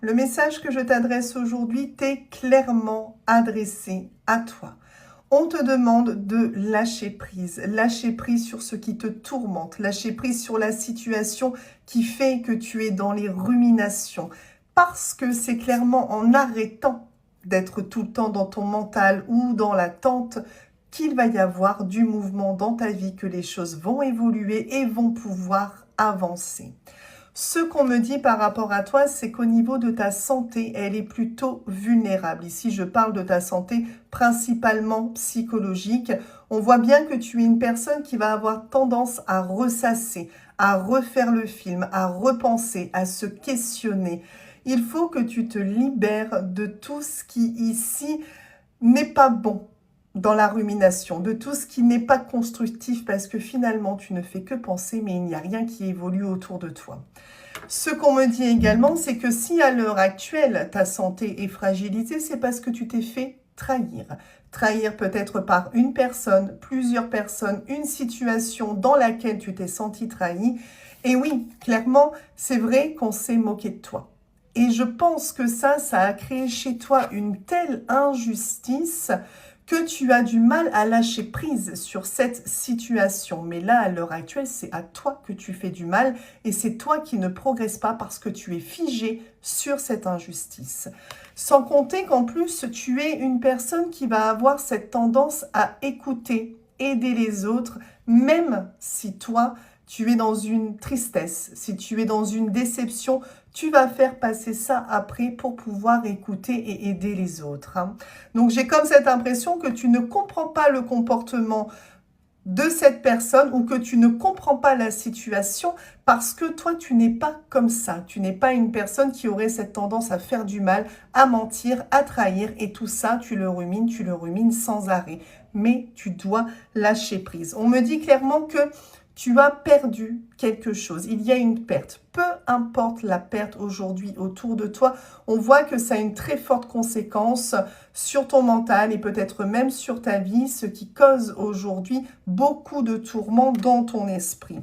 Le message que je t'adresse aujourd'hui t'est clairement adressé à toi. On te demande de lâcher prise sur ce qui te tourmente, lâcher prise sur la situation qui fait que tu es dans les ruminations. Parce que c'est clairement en arrêtant d'être tout le temps dans ton mental ou dans l'attente qu'il va y avoir du mouvement dans ta vie, que les choses vont évoluer et vont pouvoir avancer. Ce qu'on me dit par rapport à toi, c'est qu'au niveau de ta santé, elle est plutôt vulnérable. Ici, je parle de ta santé principalement psychologique. On voit bien que tu es une personne qui va avoir tendance à ressasser, à refaire le film, à repenser, à se questionner. Il faut que tu te libères de tout ce qui ici n'est pas bon dans la rumination, de tout ce qui n'est pas constructif, parce que finalement, tu ne fais que penser, mais il n'y a rien qui évolue autour de toi. Ce qu'on me dit également, c'est que si à l'heure actuelle, ta santé est fragilisée, c'est parce que tu t'es fait trahir. Trahir peut-être par une personne, plusieurs personnes, une situation dans laquelle tu t'es senti trahi. Et oui, clairement, c'est vrai qu'on s'est moqué de toi. Et je pense que ça a créé chez toi une telle injustice que tu as du mal à lâcher prise sur cette situation. Mais là, à l'heure actuelle, c'est à toi que tu fais du mal et c'est toi qui ne progresses pas parce que tu es figé sur cette injustice. Sans compter qu'en plus, tu es une personne qui va avoir cette tendance à écouter, aider les autres, même si toi, tu es dans une tristesse, si tu es dans une déception, tu vas faire passer ça après pour pouvoir écouter et aider les autres. Donc, j'ai comme cette impression que tu ne comprends pas le comportement de cette personne ou que tu ne comprends pas la situation parce que toi, tu n'es pas comme ça. Tu n'es pas une personne qui aurait cette tendance à faire du mal, à mentir, à trahir et tout ça, tu le rumines sans arrêt. Mais tu dois lâcher prise. On me dit clairement que tu as perdu quelque chose. Il y a une perte. Peu importe la perte aujourd'hui autour de toi, on voit que ça a une très forte conséquence sur ton mental et peut-être même sur ta vie, ce qui cause aujourd'hui beaucoup de tourments dans ton esprit.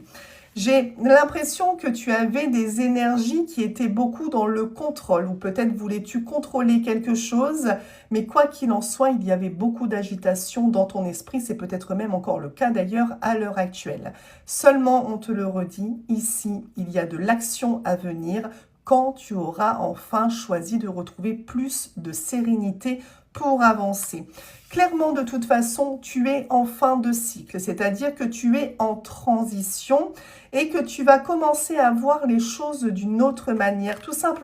J'ai l'impression que tu avais des énergies qui étaient beaucoup dans le contrôle, ou peut-être voulais-tu contrôler quelque chose, mais quoi qu'il en soit, il y avait beaucoup d'agitation dans ton esprit, c'est peut-être même encore le cas d'ailleurs à l'heure actuelle. Seulement, on te le redit, ici, il y a de l'action à venir quand tu auras enfin choisi de retrouver plus de sérénité pour avancer. Clairement, de toute façon, tu es en fin de cycle, c'est-à-dire que tu es en transition et que tu vas commencer à voir les choses d'une autre manière, tout simplement